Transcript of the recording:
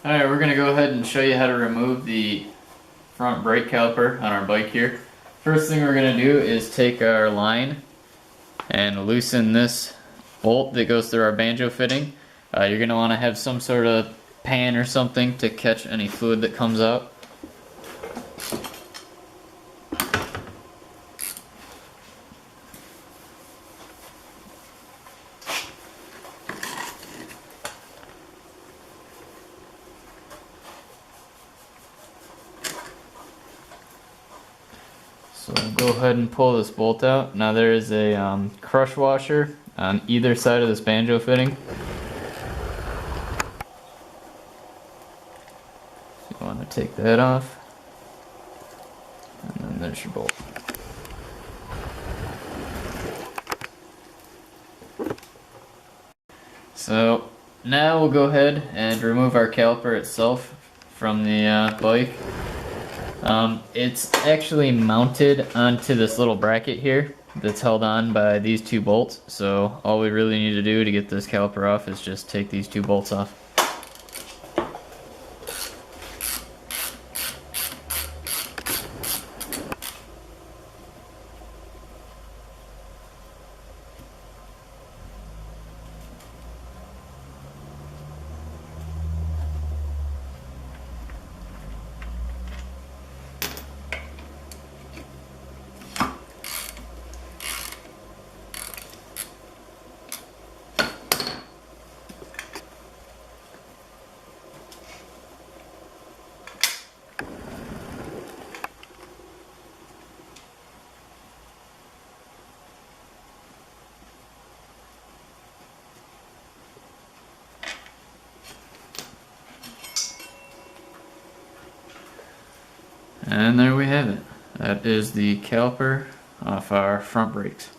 Alright, we're going to go ahead and show you how to remove the front brake caliper on our bike here. First thing we're going to do is take our line and loosen this bolt that goes through our Banjo fitting. You're going to want to have some sort of pan or something to catch any fluid that comes out. So we'll go ahead and pull this bolt out. Now there is a crush washer on either side of this Banjo fitting. So you want to take that off. And then there's your bolt. So now we'll go ahead and remove our caliper itself from the bike. It's actually mounted onto this little bracket here that's held on by these two bolts. So all we really need to do to get this caliper off is just take these two bolts off. And there we have it. That is the caliper off our front brakes.